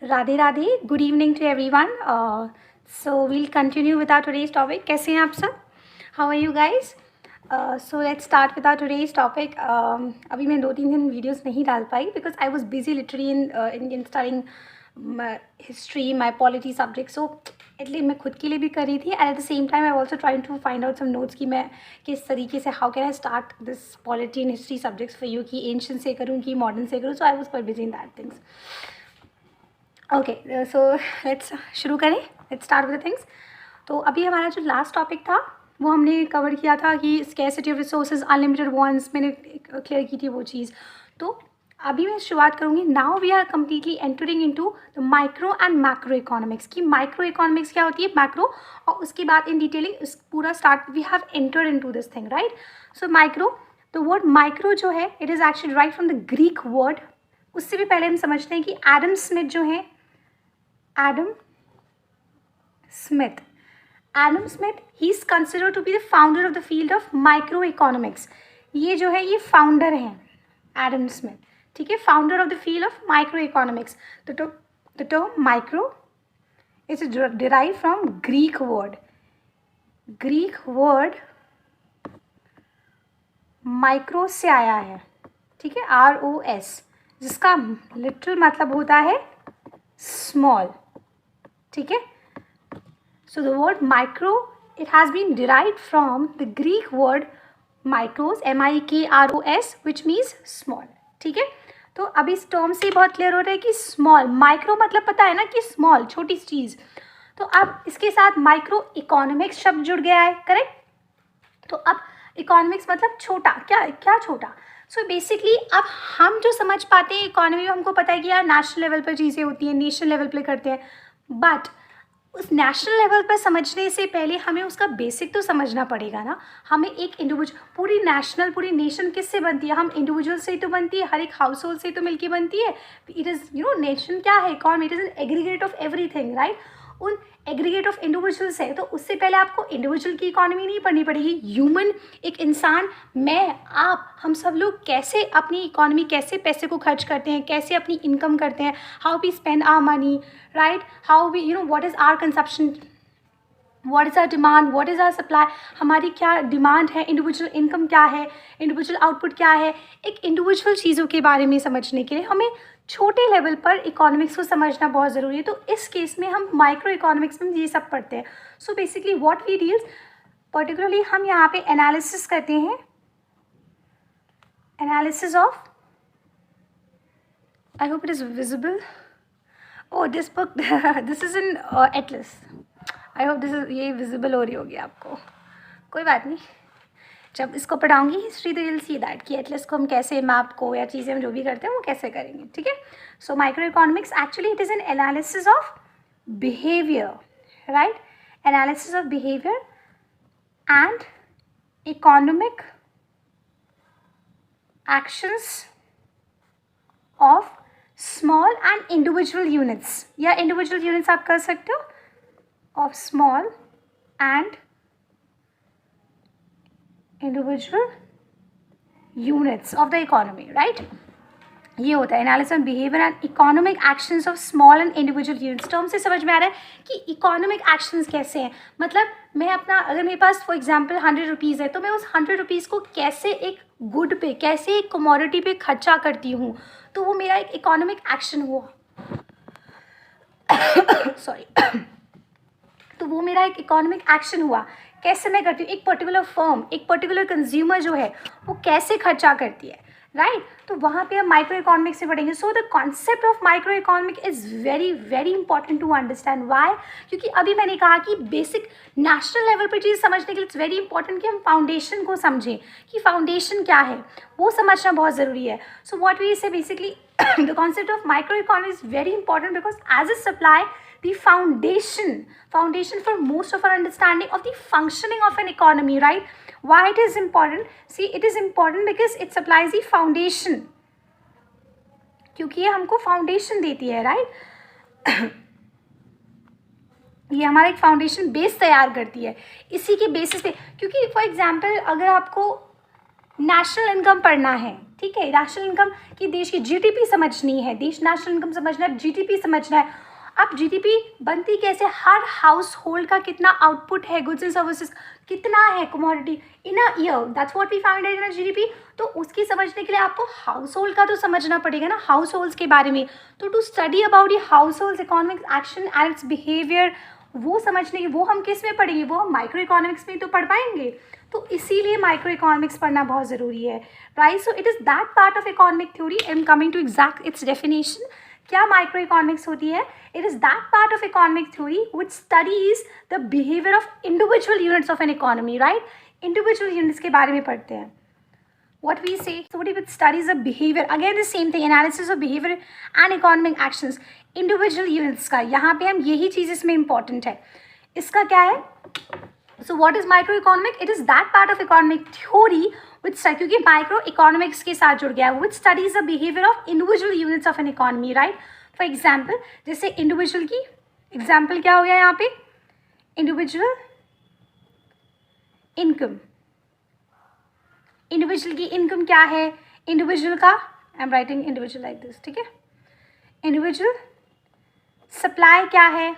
Radhe Radhe, good evening to everyone. So we'll continue with our today's topic. कैसे हैं आप सब? How are you guys? So let's start with our today's topic. अभी मैं 2-3 दिन videos नहीं डाल पाई because I was busy literally in studying history, my polity subject. So इसलिए मैं खुद के लिए भी कर रही थी, and at the same time I also trying to find out some notes कि मैं किस तरीके से how can I start this polity and history subjects for you, कि एंशिएंट से करूँ कि मॉडर्न से करूँ. So I was quite busy in that things. Okay, so let's शुरू करें. Let's start with things. तो अभी हमारा जो लास्ट टॉपिक था वो हमने कवर किया था कि scarcity of resources, unlimited wants, मैंने क्लियर की थी वो चीज़. तो अभी मैं शुरुआत करूँगी. Now we are completely entering into the micro and macro economics. की माइक्रो इकोनॉमिक्स क्या होती है, मैक्रो, और उसके बाद इन डिटेलिंग इस पूरा start we have entered into this thing, right. So micro, the word micro जो है it is actually right from the Greek word. उससे भी पहले हम समझते हैं कि एडम स्मिथ जो है, Adam Smith. Adam Smith, he is considered to be the founder of the field of microeconomics. ये जो है ये फाउंडर हैं एडम स्मिथ, ठीक है, founder of the field of microeconomics. The term micro is derive from Greek word. Greek word micro से आया है, ठीक है, ROS, जिसका लिटरल मतलब होता है स्मॉल, ठीक है. So the word micro it has been derived from the Greek word micros, MIKROS, which means small, ठीक है. तो अब इस टर्म से बहुत क्लियर हो रहा है कि स्मॉल, माइक्रो मतलब पता है ना कि स्मॉल, छोटी चीज़. तो अब इसके साथ माइक्रो इकोनॉमिक्स शब्द जुड़ गया है, करेक्ट. तो अब इकोनॉमिक्स मतलब छोटा, क्या क्या छोटा. सो बेसिकली अब हम जो समझ पाते हैं इकोनॉमी में, हमको पता है कि यार नेशनल लेवल पर चीज़ें होती हैं, नेशनल लेवल पर करते हैं, बट उस नेशनल लेवल पर समझने से पहले हमें उसका बेसिक तो समझना पड़ेगा ना. हमें एक इंडिविजुअल, पूरी नेशनल, पूरी नेशन किससे बनती है, हम इंडिविजुअल से ही तो बनती है, हर एक हाउस होल्ड से ही तो मिलकर बनती है. इट इज़ नेशन क्या है, economy, it is an aggregate of everything, right. उन एग्रीगेट ऑफ इंडिविजुअल्स है, तो उससे पहले आपको इंडिविजुअल की इकोनॉमी नहीं पढ़नी पड़ेगी. ह्यूमन, एक इंसान, मैं, आप, हम सब लोग कैसे अपनी इकोनॉमी, कैसे पैसे को खर्च करते हैं, कैसे अपनी इनकम करते हैं, how we spend our money, right, how we what is our consumption, what is our demand, what is our supply, हमारी क्या डिमांड है, इंडिविजुअल इनकम क्या है, इंडिविजुअल आउटपुट क्या है. एक इंडिविजुअल चीज़ों के बारे में समझने के लिए हमें छोटे लेवल पर इकोनॉमिक्स को समझना बहुत ज़रूरी है. तो इस केस में हम माइक्रो इकोनॉमिक्स में ये सब पढ़ते हैं. So basically what we deals, particularly हम यहाँ पे एनालिसिस करते हैं, analysis of, I hope it is visible. Oh this book, this is in atlas. I hope this is, ये विजिबल हो रही होगी आपको, कोई बात नहीं. जब इसको पढ़ाऊंगी हिस्ट्री तो विल सी दैट कि एटलस को हम कैसे, मैप को या चीज़ें हम जो भी करते हैं वो कैसे करेंगे, ठीक है. सो micro economics actually it is an analysis of behaviour, right, analysis of behaviour and economic actions of small and individual units, या इंडिविजुअल यूनिट्स आप कर सकते हो, of small and individual units of the economy, right. ये होता है analysis of behaviour and economic actions of small and individual units. Term से समझ में आ रहा है कि इकोनॉमिक एक्शंस कैसे हैं. मतलब मैं अपना, अगर मेरे पास फॉर एग्जांपल 100 रुपीज़ है, तो मैं उस 100 रुपीज़ को कैसे एक गुड पे, कैसे एक कमोडिटी पे खर्चा करती हूँ, तो वो मेरा एक इकोनॉमिक एक्शन हुआ. सॉरी. तो वो मेरा एक इकोनॉमिक एक्शन हुआ. कैसे मैं करती हूँ, एक पर्टिकुलर फर्म, एक पर्टिकुलर कंज्यूमर जो है वो कैसे खर्चा करती है, राइट. तो वहाँ पे हम माइक्रो इकोनॉमिक्स से पढ़ेंगे. So the concept of micro economic is very very important to understand. Why, क्योंकि अभी मैंने कहा कि बेसिक नेशनल लेवल पर चीज़ समझने के लिए इट्स वेरी इंपॉर्टेंट कि हम फाउंडेशन को समझें कि फाउंडेशन क्या है, वो समझना बहुत ज़रूरी है. So what we say basically the concept of micro economy is very important because as a supply, the foundation for most of our understanding of the functioning of an economy, right. Why it is important? See, it is important because it supplies the foundation, क्योंकि ये हमको foundation देती है, right. ये हमारा एक foundation base तैयार करती है. इसी के बेसिस पे, क्योंकि फॉर एग्जांपल अगर आपको नेशनल इनकम पढ़ना है, ठीक है, नेशनल इनकम की देश की जीडीपी समझनी है, देश नेशनल इनकम समझना है, जीडीपी समझना है। अब जीडीपी बनती कैसे, हर हाउस होल्ड का कितना आउटपुट है गुड्स एंड सर्विसेज, कितना है commodity in a year, that's what we find out in a GDP. तो उसकी समझने के लिए आपको हाउस होल्ड का तो समझना पड़ेगा ना, हाउस होल्ड्स के बारे में। तो टू स्टडी अबाउट ये house holds economic action and it's behaviour, वो समझने की, वो हम किस में पढ़ेंगे, वो हम माइक्रो इकोनॉमिक्स में तो पढ़ पाएंगे। तो इसीलिए माइक्रो इकोनॉमिक्स पढ़ना बहुत ज़रूरी है, right. So it is that part of economic theory. I am coming to exact its definition. क्या माइक्रो इकोनॉमिक्स होती है? It is that part of economic theory which studies the behaviour of individual units of an economy, right. Individual units के बारे में पढ़ते हैं। What we say, somebody which studies the behavior, again the same thing, analysis of behavior and economic actions, individual units का, यहाँ पे हम यही चीज़ इसमें important है। इसका क्या है? So what is microeconomic? It is that part of economic theory which, क्योंकि micro economics के साथ जुड़ गया है, which studies the behavior of individual units of an economy, right? For example, जैसे individual की example क्या हो गया यहाँ पे? Individual income, इंडिविजुअल की इनकम क्या है, इंडिविजुअल का, I am writing individual like this, ठीक है। इंडिविजुअल सप्लाई क्या है,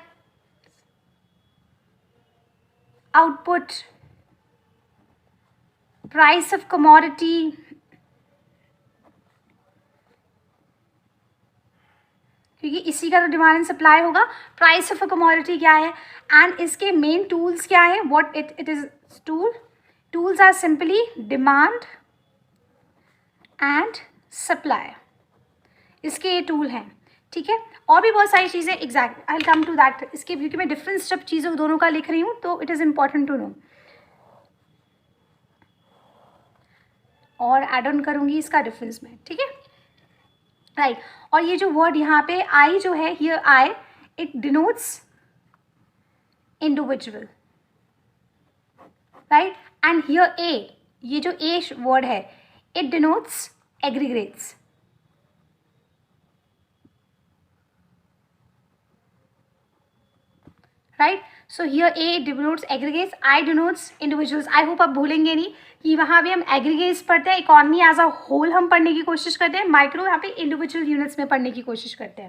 आउटपुट, प्राइस ऑफ कमोडिटी, क्योंकि इसी का तो डिमांड एंड सप्लाई होगा। प्राइस ऑफ अ कमोडिटी क्या है, एंड इसके मेन टूल्स क्या है, what it is tools are simply demand and supply, इसके ये टूल हैं, ठीक है। और भी बहुत सारी चीज़ें, exact I will come to that, इसके क्योंकि मैं डिफरेंस जब चीज़ों दोनों का लिख रही हूँ तो it is important to know, और एड ऑन करूँगी इसका डिफरेंस में, ठीक है, राइट। और ये जो वर्ड यहाँ पे आई जो है, here I, it denotes individual, right, and here A, ये जो ए वर्ड है, it denotes aggregates, right. So here A denotes aggregates, I denotes individuals. I hope आप भूलेंगे नहीं कि वहाँ भी हम एग्रीगेट्स पढ़ते हैं, इकोनॉमी एज अ होल हम पढ़ने की कोशिश करते हैं, माइक्रो यहाँ पे इंडिविजुअल यूनिट्स में पढ़ने की कोशिश पढ़ते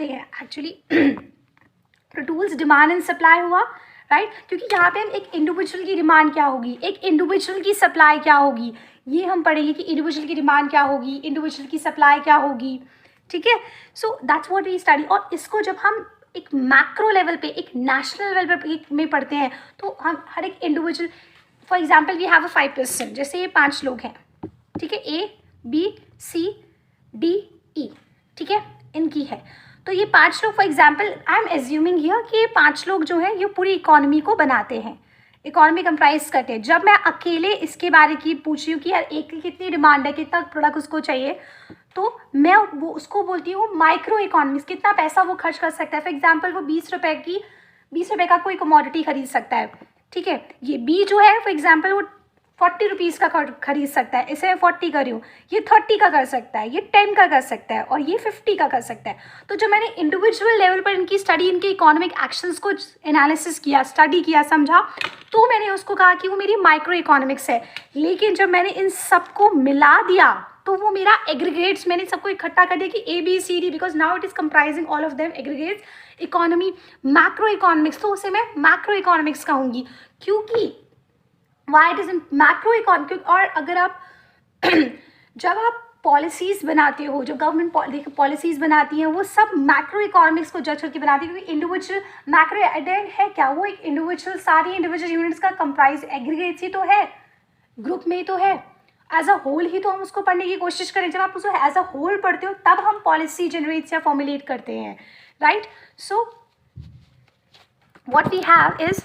हैं एक्चुअली। तो टूल्स डिमांड एंड सप्लाई हुआ, राइट, क्योंकि यहाँ पे हम एक इंडिविजुअल की डिमांड क्या होगी, एक इंडिविजुअल की सप्लाई क्या होगी, ये हम पढ़ेंगे कि इंडिविजुअल की डिमांड क्या होगी, इंडिविजुअल की सप्लाई क्या होगी, ठीक है। So that's what we study. और इसको जब हम एक मैक्रो लेवल पे, एक नेशनल लेवल पे में पढ़ते हैं, तो हम हर एक individual, for example we have a 5 person, जैसे ये 5 लोग हैं, ठीक है, ए बी सी डी ई, ठीक है, इनकी है। तो ये 5 लोग, for example I am assuming here कि ये 5 लोग जो हैं ये पूरी इकोनॉमी को बनाते हैं, इकोनॉमी कंप्राइज करते हैं। जब मैं अकेले इसके बारे की पूछ रही हूँ कि यार एक की कितनी डिमांड है, कितना प्रोडक्ट उसको चाहिए, तो मैं वो उसको बोलती हूँ माइक्रो इकोनॉमिक्स, कितना पैसा वो खर्च कर सकता है। फॉर एग्जाम्पल वो 20 रुपये का कोई कमोडिटी खरीद सकता है, ठीक है। ये बी जो है फॉर एग्जाम्पल वो 40 रुपीज़ का खरीद सकता है, इसे मैं 40 कर रही हूँ, ये 30 का कर सकता है, ये 10 का कर सकता है, और ये 50 का कर सकता है। तो जब मैंने इंडिविजुअल लेवल पर इनकी स्टडी, इनके इकोनॉमिक एक्शंस को एनालिसिस किया, स्टडी किया, समझा, तो मैंने उसको कहा कि वो मेरी माइक्रो इकोनॉमिक्स है। लेकिन जब मैंने इन सबको मिला दिया तो वो मेरा एग्रीगेट्स, मैंने सबको इकट्ठा कर दिया कि A B C D, because now it is comprising all of them aggregates economy, macro economics, तो उसे मैं मैक्रो इकोनॉमिक्स कहूँगी, क्योंकि why it is in macro economic. और अगर आप जब आप पॉलिसीज़ बनाते हो, जो गवर्नमेंट पॉलिसीज़ बनाती हैं, वो सब मैक्रो इकोनॉमिक्स को जज करके बनाती है, क्योंकि इंडिविजुअल मैक्रो है क्या, वो एक इंडिविजुअल, सारी इंडिविजुअल यूनिट्स का कंप्राइज एग्रीगेट्स ही तो है, ग्रुप में ही तो है, एज अ होल ही तो हम उसको पढ़ने की कोशिश करें। जब आप उसको एज अ होल पढ़ते हो तब हम पॉलिसी जनरेट या फॉर्मुलेट करते हैं, right. So what we have is,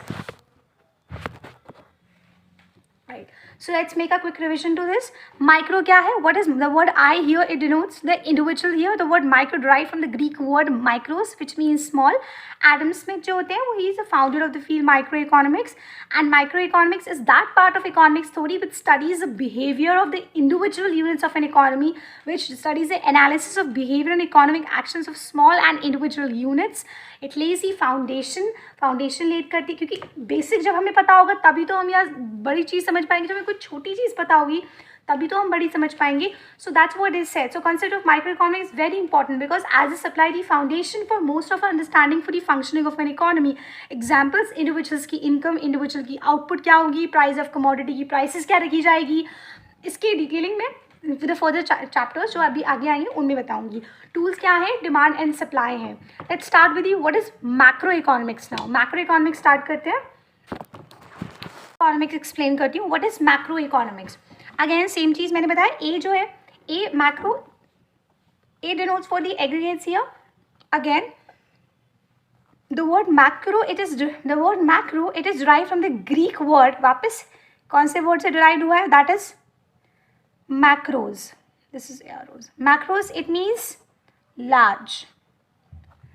right, so let's make a quick revision to this. Micro क्या है, what is the word I here, it denotes the individual here. The word micro derived from the Greek word micros, which means small. Adam Smith जो होते हैं वो he is the founder of the field microeconomics, and microeconomics is that part of economics theory which studies the behavior of the individual units of an economy, which studies the analysis of behavior and economic actions of small and individual units. It lays the foundation लेट करती, क्योंकि basic जब हमें पता होगा तभी तो हम यार बड़ी चीज़ समझ पाएंगे। जब हमें कुछ छोटी चीज़ पता होगी तभी तो हम बड़ी समझ पाएंगे. So that's what is said. So concept of microeconomics is very important because as a supply the foundation for most of our understanding for the functioning of an economy. Examples: individuals की income, individual की output क्या होगी, price of commodity की prices क्या रखी जाएगी, इसकी detailing में विद फर्दर चैप्टर्स जो अभी आगे आएंगे उनमें बताऊंगी. टूल्स क्या है, डिमांड एंड सप्लाई है. Let's start with what is macro economics. Now macro economics start करते हैं. इकोनॉमिक्स एक्सप्लेन करती हूँ. What is macro economics. Again same चीज़ मैंने बताया, ए जो है A macro, A denotes for the aggregates here. Again the word macro it is derived from the Greek word. वापस कौन से वर्ड से डिराइव हुआ है, that is macros. This is arrows. Macros it means large,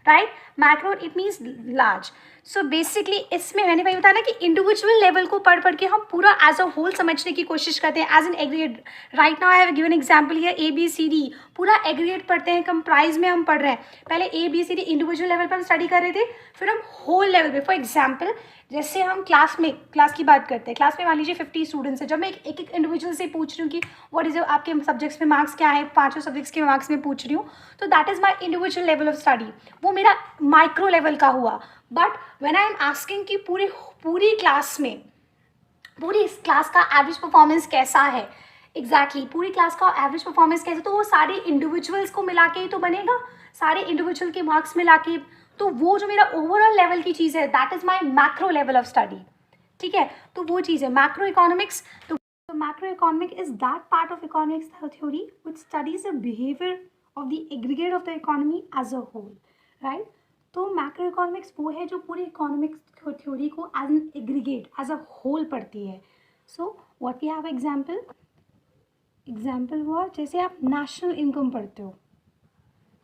right? Macro it means large. So basically इसमें मैंने वही बताया ना कि इंडिविजुअल लेवल को पढ़ के हम पूरा एज अ होल समझने की कोशिश करते हैं as an aggregate. Right now I have given example here ABCD, पूरा एग्रीगेट पढ़ते हैं, कंप्राइज में हम पढ़ रहे हैं. पहले ABCD इंडिविजुअल लेवल पर हम स्टडी कर रहे थे, फिर हम होल लेवल पे. फॉर एग्जाम्पल जैसे हम क्लास की बात करते हैं, क्लास में मान लीजिए 50 स्टूडेंट्स हैं. जब मैं एक इंडिविजुअल से पूछ रही हूँ कि व्हाट इज आपके सब्जेक्ट्स में मार्क्स क्या है, 5 सब्जेक्ट्स के मार्क्स में पूछ रही हूँ, तो that is my individual level of study. वो मेरा माइक्रो लेवल का हुआ. But when I am asking कि पूरी क्लास का एवरेज परफॉर्मेंस कैसा है, एग्जैक्टली पूरी क्लास का एवरेज परफॉर्मेंस कैसे, तो वो सारे इंडिविजुअल्स को मिला के ही तो बनेगा, सारे इंडिविजुअल के मार्क्स मिला के. तो वो जो मेरा ओवरऑल लेवल की चीज़ है that is my macro level of study. ठीक है, तो वो चीज़ है मैक्रो इकोनॉमिक्स. तो macro economic is that part of economics theory which studies the behaviour of the aggregate of the economy as a whole. Right, तो macro economics वो है जो पूरी इकोनॉमिक्स थ्योरी को as an aggregate as a whole पढ़ती है. So what we have example हुआ जैसे आप नेशनल इनकम पढ़ते हो.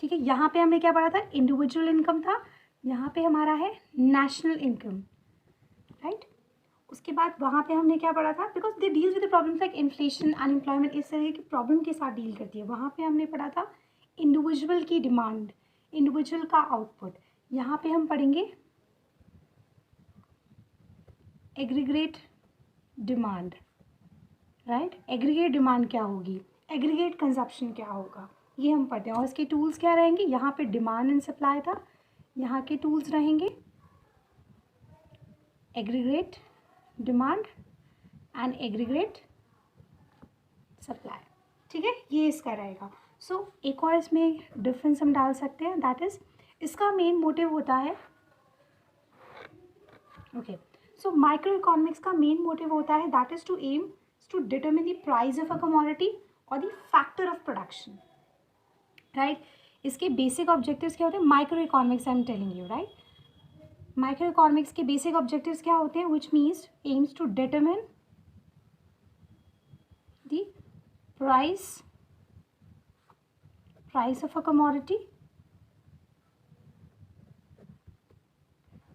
ठीक है, यहाँ पे हमने क्या पढ़ा था, इंडिविजुअल इनकम था, यहाँ पे हमारा है नेशनल इनकम. राइट, उसके बाद वहाँ पे हमने क्या पढ़ा था, because they deal with the problems like inflation, unemployment, इस तरह की प्रॉब्लम के साथ डील करती है. वहाँ पे हमने पढ़ा था इंडिविजुअल की डिमांड, इंडिविजुअल का आउटपुट. यहाँ पे हम पढ़ेंगे aggregate demand. Right, aggregate demand क्या होगी, एग्रीगेट कंजप्शन क्या होगा, ये हम पढ़ते हैं. और इसके टूल्स क्या रहेंगे, यहाँ पे डिमांड एंड सप्लाई था, यहाँ के टूल्स रहेंगे aggregate demand and aggregate supply. ठीक है, ये इसका रहेगा. सो एक और इसमें डिफरेंस हम डाल सकते हैं, दैट इज इसका मेन मोटिव होता है. ओके, सो माइक्रो इकोनॉमिक्स का मेन मोटिव होता है that is to determine the price of a commodity और the factor of production. Right, इसके बेसिक ऑब्जेक्टिव्स क्या होते हैं, micro economics I am telling you. Right, micro economics के basic objectives क्या होते हैं, which means aims to determine the price of a commodity.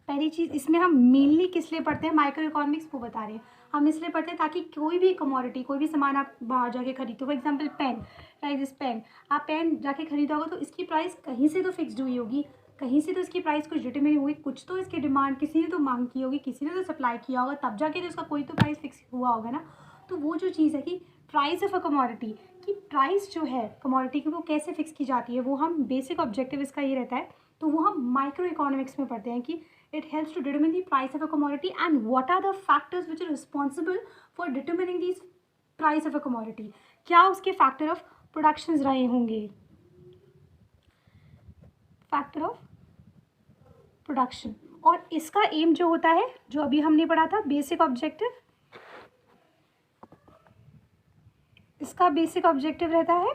पहली चीज़ इसमें हम मेनली किस लिए पढ़ते हैं, माइक्रो इकोनॉमिक्स वो बता रहे हैं. हम इसलिए पढ़ते हैं ताकि कोई भी कमोडिटी, कोई भी सामान आप बाहर जाके खरीदो, for example pen, like this pen, आप पेन जाके खरीदोगे तो इसकी प्राइस कहीं से तो फिक्स्ड हुई होगी, कहीं से तो इसकी प्राइस कुछ डिटरमिन हुई, कुछ तो इसकी डिमांड किसी ने तो मांग की होगी, किसी ने तो सप्लाई किया होगा, तब जाके तो इसका कोई तो प्राइस फिक्स हुआ होगा ना. तो वो जो चीज़ है कि प्राइस ऑफ अ कमोडिटी, कि प्राइस जो है कमोडिटी की वो कैसे फिक्स की जाती है, वो हम बेसिक ऑब्जेक्टिव इसका ये रहता है. तो वो हम माइक्रो इकोनॉमिक्स में पढ़ते हैं कि it helps to determine the price of a commodity and what are the factors which are responsible for determining the price of a commodity. क्या उसके फैक्टर ऑफ प्रोडक्शंस रहे होंगे, फैक्टर ऑफ प्रोडक्शन. और इसका एम जो होता है, जो अभी हमने पढ़ा था बेसिक ऑब्जेक्टिव, इसका बेसिक ऑब्जेक्टिव रहता है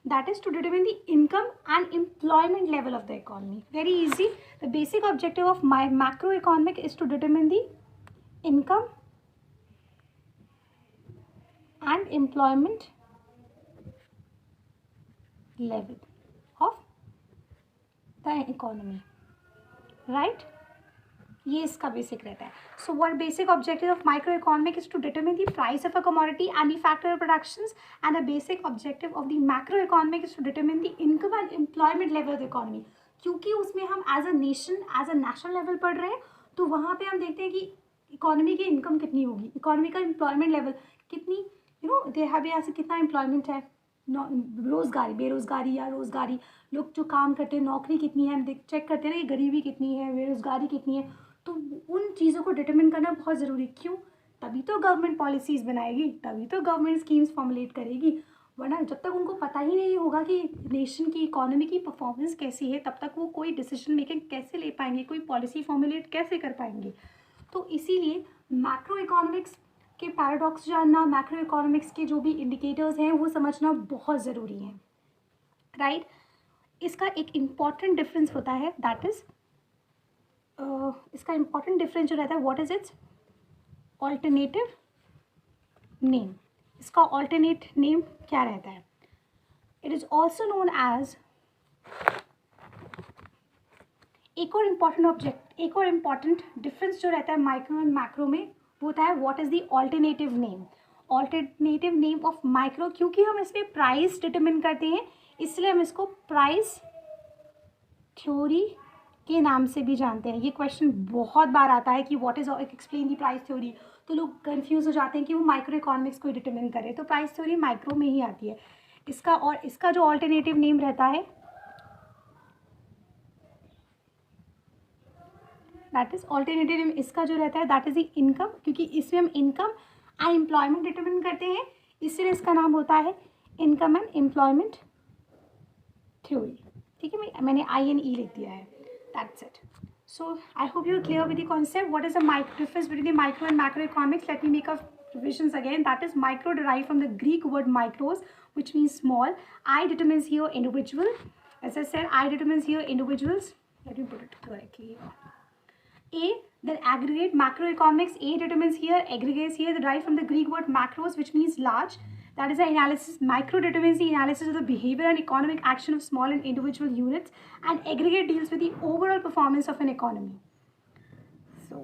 that is to determine the income and employment level of the economy. Very easy. The basic objective of my macroeconomic is to determine the income and employment level of the economy. Right? ये इसका basic रहता है. So what basic objective of micro economic is to determine the price of a commodity and the factor of productions, and the basic objective of the macro economic is to determine the income and employment level of the economy. क्योंकि उसमें हम as a nation, as a national level पढ़ रहे हैं, तो वहाँ पे हम देखते हैं कि इकोनॉमी की इनकम कितनी होगी, इकोनॉमी का एम्प्लॉयमेंट लेवल कितनी, दे हैव यहाँ से कितना एम्प्लॉयमेंट है, रोज़गारी, बेरोज़गारी या रोज़गारी, लोग जो काम करते हैं नौकरी कितनी है, हम चेक करते हैं ना कि गरीबी कितनी है, बेरोज़गारी कितनी है। तो उन चीज़ों को डिटरमिन करना बहुत ज़रूरी। क्यों? तभी तो गवर्नमेंट पॉलिसीज़ बनाएगी, तभी तो गवर्नमेंट स्कीम्स फॉर्मुलेट करेगी। वरना जब तक उनको पता ही नहीं होगा कि नेशन की इकोनॉमी की परफॉर्मेंस कैसी है, तब तक वो कोई डिसीजन मेकिंग कैसे ले पाएंगे, कोई पॉलिसी फॉर्मुलेट कैसे कर पाएंगे। तो इसीलिए मैक्रो इकोनॉमिक्स के पैराडॉक्स जानना, मैक्रो इकोनॉमिक्स के जो भी इंडिकेटर्स हैं वो समझना बहुत ज़रूरी है, राइट। इसका एक इम्पॉर्टेंट डिफरेंस होता है, दैट इज़ इसका इम्पॉर्टेंट डिफरेंस जो रहता है, what is its alternative name. इसका ऑल्टरनेट नेम क्या रहता है? It is also known as, एक और इम्पॉर्टेंट डिफरेंस जो रहता है माइक्रो एंड मैक्रो में वो होता है what is the alternative name. Alternative name of micro, क्योंकि हम इसमें प्राइस डिटरमिन करते हैं इसलिए हम इसको प्राइस थ्योरी के नाम से भी जानते हैं। ये क्वेश्चन बहुत बार आता है कि what is explain the price theory, तो लोग कंफ्यूज हो जाते हैं कि वो माइक्रो इकोनॉमिक्स को डिटरमिन करे, तो प्राइस थ्योरी माइक्रो में ही आती है। इसका जो ऑल्टरनेटिव नेम रहता है दैट इज ऑल्टरनेटिव नेम, इसका जो रहता है दैट इज द इनकम, क्योंकि इसमें हम इनकम एंड एम्प्लॉयमेंट डिटरमिन करते हैं, इसलिए इसका नाम होता है इनकम एंड एम्प्लॉयमेंट थ्योरी। ठीक है, मैंने INE लिख दिया है, that's it. So I hope you're clear with the concept. What is the difference between the micro and macroeconomics? Let me make a revisions again. That is micro derived from the Greek word micros, which means small. I determines here individual. As I said, I determines here individuals. Let me put it correctly here. A, then aggregate macroeconomics. A determines here, aggregates here, derived from the Greek word macros, which means large. That is the analysis. Micro determines the analysis of the behavior and economic action of small and individual units, and aggregate deals with the overall performance of an economy. So